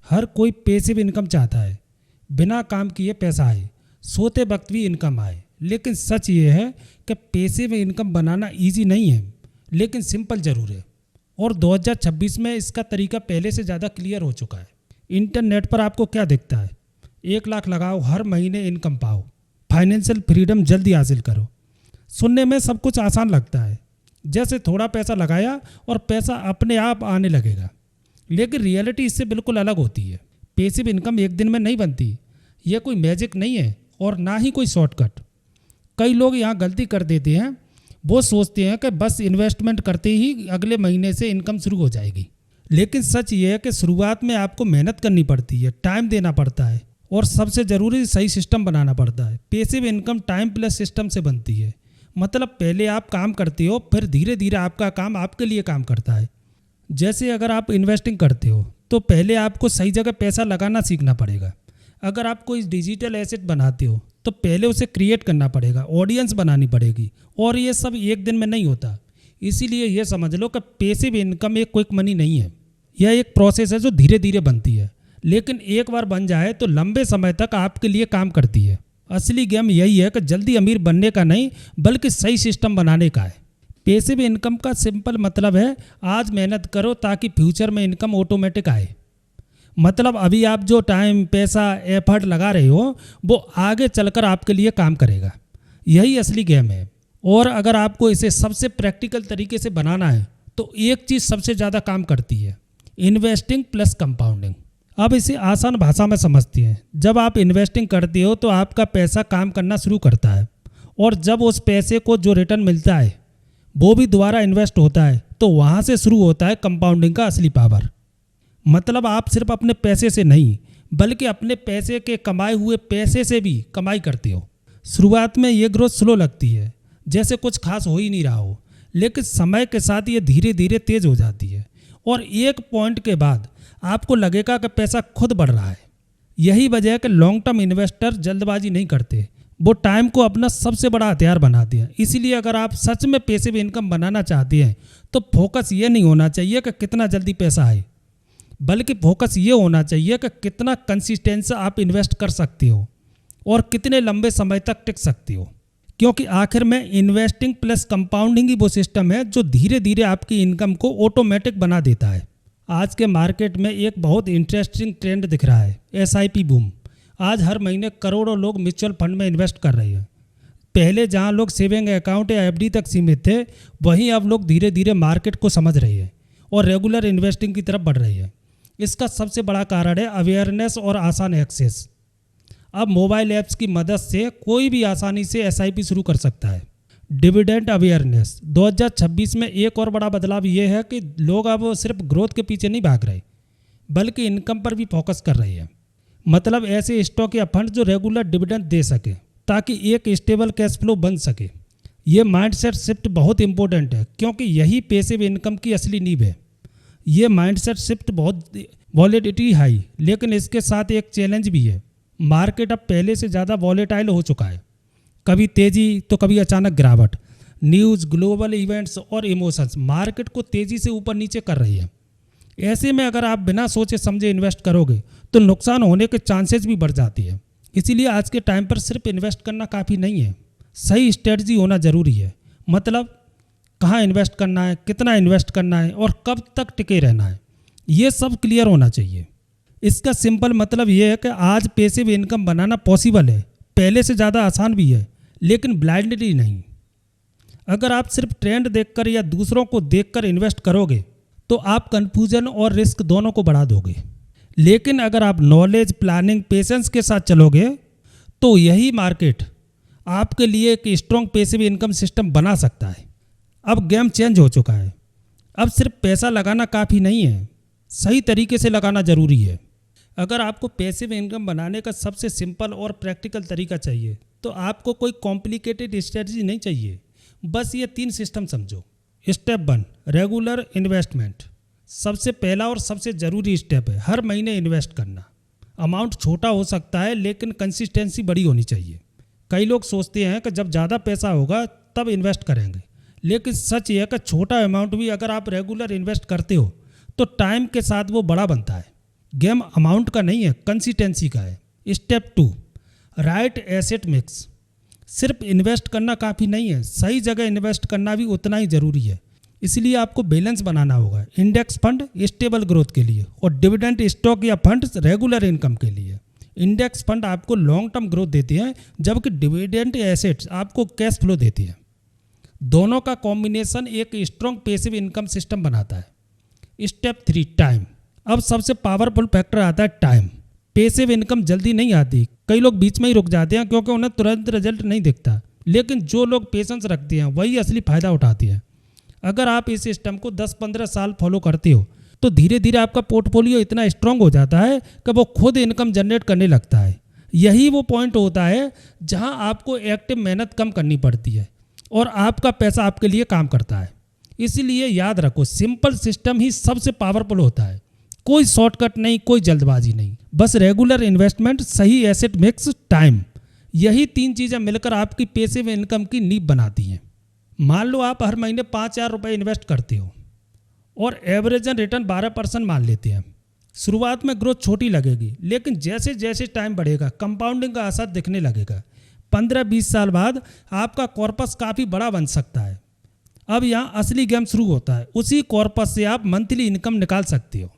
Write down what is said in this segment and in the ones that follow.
हर कोई passive income चाहता है, बिना काम किए पैसा आए, सोते वक्त भी इनकम आए। लेकिन सच ये है कि पैसिव इनकम बनाना इजी नहीं है, लेकिन सिंपल ज़रूर है। और 2026 में इसका तरीका पहले से ज़्यादा क्लियर हो चुका है। इंटरनेट पर आपको क्या दिखता है? 1 लाख लगाओ, हर महीने इनकम पाओ, फाइनेंशियल फ्रीडम जल्दी हासिल करो। सुनने में सब कुछ आसान लगता है, जैसे थोड़ा पैसा लगाया और पैसा अपने आप आने लगेगा। लेकिन रियलिटी इससे बिल्कुल अलग होती है। पैसिव इनकम एक दिन में नहीं बनती, यह कोई मैजिक नहीं है और ना ही कोई शॉर्टकट। कई लोग यहाँ गलती कर देते हैं, वो सोचते हैं कि बस इन्वेस्टमेंट करते ही अगले महीने से इनकम शुरू हो जाएगी। लेकिन सच ये है कि शुरुआत में आपको मेहनत करनी पड़ती है, टाइम देना पड़ता है और सबसे ज़रूरी सही सिस्टम बनाना पड़ता है। Passive income time plus system से बनती है। मतलब पहले आप काम करते हो, फिर धीरे धीरे आपका काम आपके लिए काम करता है। जैसे अगर आप इन्वेस्टिंग करते हो तो पहले आपको सही जगह पैसा लगाना सीखना पड़ेगा। अगर आप कोई डिजिटल एसेट बनाते हो तो पहले उसे क्रिएट करना पड़ेगा, ऑडियंस बनानी पड़ेगी, और ये सब एक दिन में नहीं होता। इसीलिए ये समझ लो कि पैसिव इनकम एक क्विक मनी नहीं है, यह एक प्रोसेस है जो धीरे धीरे बनती है। लेकिन एक बार बन जाए तो लंबे समय तक आपके लिए काम करती है। असली गेम यही है कि जल्दी अमीर बनने का नहीं, बल्कि सही सिस्टम बनाने का है। पैसिव इनकम का सिंपल मतलब है, आज मेहनत करो ताकि फ्यूचर में इनकम ऑटोमेटिक आए। मतलब अभी आप जो टाइम, पैसा, एफर्ट लगा रहे हो वो आगे चलकर आपके लिए काम करेगा। यही असली गेम है। और अगर आपको इसे सबसे प्रैक्टिकल तरीके से बनाना है तो एक चीज़ सबसे ज़्यादा काम करती है, इन्वेस्टिंग प्लस कंपाउंडिंग। अब इसे आसान भाषा में समझते हैं। जब आप इन्वेस्टिंग करते हो तो आपका पैसा काम करना शुरू करता है, और जब उस पैसे को जो रिटर्न मिलता है वो भी दोबारा इन्वेस्ट होता है, तो वहाँ से शुरू होता है कंपाउंडिंग का असली पावर। मतलब आप सिर्फ अपने पैसे से नहीं, बल्कि अपने पैसे के कमाए हुए पैसे से भी कमाई करते हो। शुरुआत में ये ग्रोथ स्लो लगती है, जैसे कुछ खास हो ही नहीं रहा हो, लेकिन समय के साथ ये धीरे धीरे तेज हो जाती है, और एक पॉइंट के बाद आपको लगेगा कि पैसा खुद बढ़ रहा है। यही वजह है कि लॉन्ग टर्म इन्वेस्टर जल्दबाजी नहीं करते, वो टाइम को अपना सबसे बड़ा हथियार बनाते हैं। इसीलिए अगर आप सच में पैसिव इनकम बनाना चाहते हैं तो फोकस ये नहीं होना चाहिए कि कितना जल्दी पैसा आए, बल्कि फोकस ये होना चाहिए कि कितना कंसिस्टेंसी आप इन्वेस्ट कर सकते हो और कितने लंबे समय तक टिक सकते हो। क्योंकि आखिर में इन्वेस्टिंग प्लस कंपाउंडिंग ही वो सिस्टम है जो धीरे धीरे आपकी इनकम को ऑटोमेटिक बना देता है। आज के मार्केट में एक बहुत इंटरेस्टिंग ट्रेंड दिख रहा है, एसआईपी बूम। आज हर महीने करोड़ों लोग म्यूचुअल फंड में इन्वेस्ट कर रहे हैं। पहले जहां लोग सेविंग अकाउंट या एफडी तक सीमित थे, वहीं अब लोग धीरे धीरे मार्केट को समझ रहे हैं और रेगुलर इन्वेस्टिंग की तरफ बढ़ रहे हैं। इसका सबसे बड़ा कारण है अवेयरनेस और आसान एक्सेस। अब मोबाइल ऐप्स की मदद से कोई भी आसानी से एसआईपी शुरू कर सकता है। डिविडेंड अवेयरनेस 2026 में एक और बड़ा बदलाव ये है कि लोग अब सिर्फ ग्रोथ के पीछे नहीं भाग रहे, बल्कि इनकम पर भी फोकस कर रहे हैं। मतलब ऐसे स्टॉक या फंड जो रेगुलर डिविडेंड दे सके, ताकि एक स्टेबल कैश फ्लो बन सके। ये माइंडसेट शिफ्ट बहुत इंपॉर्टेंट है, क्योंकि यही पैसिव इनकम की असली नींव है। ये माइंडसेट शिफ्ट बहुत वॉलेटिलिटी हाई, लेकिन इसके साथ एक चैलेंज भी है। मार्केट अब पहले से ज़्यादा वॉलेटाइल हो चुका है, कभी तेज़ी तो कभी अचानक गिरावट। न्यूज़, ग्लोबल इवेंट्स और इमोशंस मार्केट को तेज़ी से ऊपर नीचे कर रही है। ऐसे में अगर आप बिना सोचे समझे इन्वेस्ट करोगे तो नुकसान होने के चांसेस भी बढ़ जाती है। इसीलिए आज के टाइम पर सिर्फ इन्वेस्ट करना काफ़ी नहीं है, सही स्ट्रेटजी होना ज़रूरी है। मतलब कहाँ इन्वेस्ट करना है, कितना इन्वेस्ट करना है और कब तक टिके रहना है, ये सब क्लियर होना चाहिए। इसका सिंपल मतलब ये है कि आज पैसिव इनकम बनाना पॉसिबल है, पहले से ज़्यादा आसान भी है, लेकिन ब्लाइंडली नहीं। अगर आप सिर्फ ट्रेंड देखकर या दूसरों को देखकर इन्वेस्ट करोगे तो आप कंफ्यूजन और रिस्क दोनों को बढ़ा दोगे। लेकिन अगर आप नॉलेज, प्लानिंग, पेशेंस के साथ चलोगे तो यही मार्केट आपके लिए एक स्ट्रॉन्ग पैसिव इनकम सिस्टम बना सकता है। अब गेम चेंज हो चुका है। अब सिर्फ पैसा लगाना काफ़ी नहीं है, सही तरीके से लगाना ज़रूरी है। अगर आपको पैसिव इनकम बनाने का सबसे सिंपल और प्रैक्टिकल तरीका चाहिए तो आपको कोई कॉम्प्लिकेटेड स्ट्रेटजी नहीं चाहिए। बस ये 3 सिस्टम समझो। Step 1, regular investment. सबसे पहला और सबसे ज़रूरी स्टेप है हर महीने इन्वेस्ट करना। अमाउंट छोटा हो सकता है, लेकिन कंसिस्टेंसी बड़ी होनी चाहिए। कई लोग सोचते हैं कि जब ज़्यादा पैसा होगा तब इन्वेस्ट करेंगे, लेकिन सच ये है कि छोटा अमाउंट भी अगर आप रेगुलर इन्वेस्ट करते हो तो टाइम के साथ वो बड़ा बनता है। गेम अमाउंट का नहीं है, कंसिस्टेंसी का है। Step 2, right asset mix. सिर्फ इन्वेस्ट करना काफ़ी नहीं है, सही जगह इन्वेस्ट करना भी उतना ही ज़रूरी है। इसलिए आपको बैलेंस बनाना होगा। इंडेक्स फंड स्टेबल ग्रोथ के लिए और डिविडेंड स्टॉक या फंड रेगुलर इनकम के लिए। इंडेक्स फंड आपको लॉन्ग टर्म ग्रोथ देते हैं, जबकि डिविडेंड एसेट्स आपको कैश फ्लो देती है। दोनों का कॉम्बिनेशन एक स्ट्रॉन्ग पैसिव इनकम सिस्टम बनाता है। Step 3, time. अब सबसे पावरफुल फैक्टर आता है टाइम। पैसिव इनकम जल्दी नहीं आती, कई लोग बीच में ही रुक जाते हैं क्योंकि उन्हें तुरंत रिजल्ट नहीं दिखता। लेकिन जो लोग पेशेंस रखते हैं वही असली फ़ायदा उठाते हैं। अगर आप इस सिस्टम को 10-15 साल फॉलो करते हो तो धीरे धीरे आपका पोर्टफोलियो इतना स्ट्रांग हो जाता है कि वो खुद इनकम जनरेट करने लगता है। यही वो पॉइंट होता है जहां आपको एक्टिव मेहनत कम करनी पड़ती है और आपका पैसा आपके लिए काम करता है। इसीलिए याद रखो, सिंपल सिस्टम ही सबसे पावरफुल होता है। कोई शॉर्टकट नहीं, कोई जल्दबाजी नहीं, बस रेगुलर इन्वेस्टमेंट, सही एसेट मिक्स, टाइम। यही 3 चीज़ें मिलकर आपकी पैसिव इनकम की नींव बनाती हैं। मान लो आप हर महीने 5,000 रुपये इन्वेस्ट करते हो और एवरेजन रिटर्न 12% मान लेते हैं। शुरुआत में ग्रोथ छोटी लगेगी, लेकिन जैसे जैसे टाइम बढ़ेगा कंपाउंडिंग का असर दिखने लगेगा। 15-20 साल बाद आपका कॉर्पस काफ़ी बड़ा बन सकता है। अब यहाँ असली गेम शुरू होता है। उसी कॉर्पस से आप मंथली इनकम निकाल सकते हो।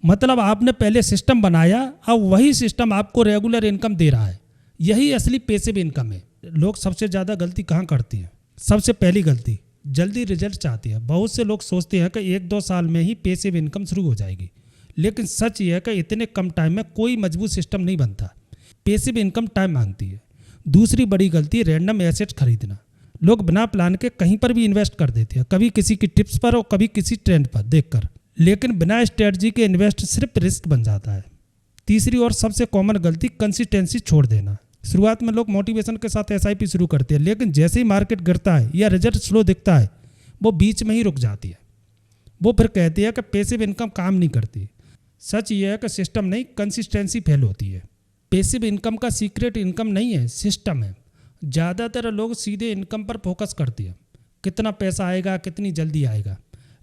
मतलब आपने पहले सिस्टम बनाया, अब वही सिस्टम आपको रेगुलर इनकम दे रहा है। यही असली पैसिव इनकम है। लोग सबसे ज़्यादा गलती कहाँ करती हैं? सबसे पहली गलती, जल्दी रिजल्ट चाहते हैं। बहुत से लोग सोचते हैं कि 1-2 साल में ही पैसिव इनकम शुरू हो जाएगी, लेकिन सच ये है कि इतने कम टाइम में कोई मजबूत सिस्टम नहीं बनता। पैसिव इनकम टाइम मांगती है। दूसरी बड़ी गलती, रैंडम एसेट्स खरीदना। लोग बिना प्लान के कहीं पर भी इन्वेस्ट कर देते हैं, कभी किसी की टिप्स पर और कभी किसी ट्रेंड पर देखकर, लेकिन बिना स्ट्रेटजी के इन्वेस्ट सिर्फ रिस्क बन जाता है। तीसरी और सबसे कॉमन गलती, कंसिस्टेंसी छोड़ देना। शुरुआत में लोग मोटिवेशन के साथ SIP शुरू करते हैं, लेकिन जैसे ही मार्केट गिरता है या रिजल्ट स्लो दिखता है, वो बीच में ही रुक जाती है। वो फिर कहती है कि पैसिव इनकम काम नहीं करती। सच ये है कि सिस्टम नहीं, कंसिस्टेंसी फेल होती है। पैसिव इनकम का सीक्रेट इनकम नहीं है, सिस्टम है। ज़्यादातर लोग सीधे इनकम पर फोकस करते हैं, कितना पैसा आएगा, कितनी जल्दी आएगा।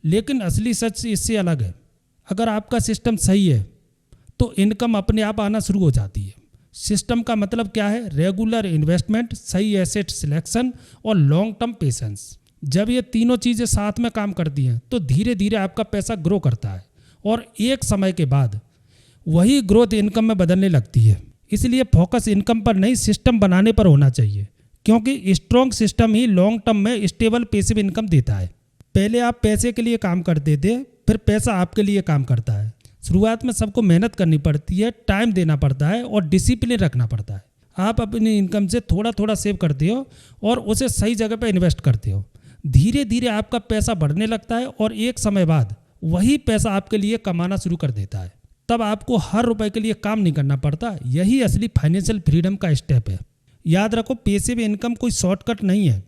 लेकिन असली सच इससे अलग है। अगर आपका सिस्टम सही है तो इनकम अपने आप आना शुरू हो जाती है। सिस्टम का मतलब क्या है? रेगुलर इन्वेस्टमेंट, सही एसेट सिलेक्शन और लॉन्ग टर्म पेशेंस। जब ये तीनों चीज़ें साथ में काम करती हैं तो धीरे धीरे आपका पैसा ग्रो करता है और एक समय के बाद वही ग्रोथ इनकम में बदलने लगती है। इसलिए फोकस इनकम पर नहीं, सिस्टम बनाने पर होना चाहिए, क्योंकि स्ट्रॉन्ग सिस्टम ही लॉन्ग टर्म में स्टेबल पैसिव इनकम देता है। पहले आप पैसे के लिए काम करते थे, फिर पैसा आपके लिए काम करता है। शुरुआत में सबको मेहनत करनी पड़ती है, टाइम देना पड़ता है और डिसिप्लिन रखना पड़ता है। आप अपनी इनकम से थोड़ा थोड़ा सेव करते हो और उसे सही जगह पर इन्वेस्ट करते हो। धीरे धीरे आपका पैसा बढ़ने लगता है और एक समय बाद वही पैसा आपके लिए कमाना शुरू कर देता है। तब आपको हर रुपए के लिए काम नहीं करना पड़ता। यही असली फाइनेंशियल फ्रीडम का स्टेप है। याद रखो, पैसिव इनकम कोई शॉर्टकट नहीं है,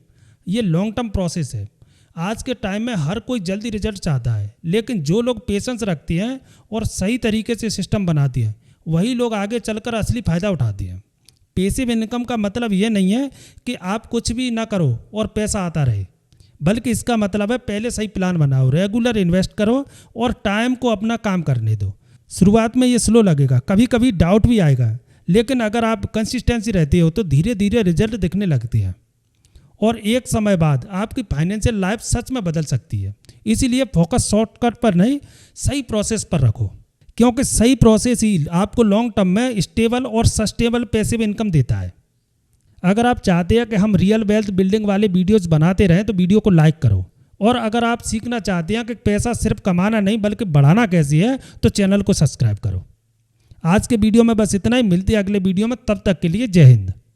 ये लॉन्ग टर्म प्रोसेस है। आज के टाइम में हर कोई जल्दी रिजल्ट चाहता है, लेकिन जो लोग पेशेंस रखते हैं और सही तरीके से सिस्टम बनाते हैं, वही लोग आगे चलकर असली फ़ायदा उठाते हैं। पैसिव इनकम का मतलब ये नहीं है कि आप कुछ भी ना करो और पैसा आता रहे, बल्कि इसका मतलब है पहले सही प्लान बनाओ, रेगुलर इन्वेस्ट करो और टाइम को अपना काम करने दो। शुरुआत में ये स्लो लगेगा, कभी कभी डाउट भी आएगा, लेकिन अगर आप कंसिस्टेंसी रहते हो तो धीरे धीरे रिजल्ट दिखने लगते हैं और एक समय बाद आपकी फाइनेंशियल लाइफ सच में बदल सकती है। इसीलिए फोकस शॉर्टकट पर नहीं, सही प्रोसेस पर रखो, क्योंकि सही प्रोसेस ही आपको लॉन्ग टर्म में स्टेबल और सस्टेनेबल पैसिव इनकम देता है। अगर आप चाहते हैं कि हम रियल वेल्थ बिल्डिंग वाले वीडियोस बनाते रहें तो वीडियो को लाइक करो, और अगर आप सीखना चाहते हैं कि पैसा सिर्फ कमाना नहीं बल्कि बढ़ाना कैसे है तो चैनल को सब्सक्राइब करो। आज के वीडियो में बस इतना ही, मिलते हैं अगले वीडियो में, तब तक के लिए जय हिंद।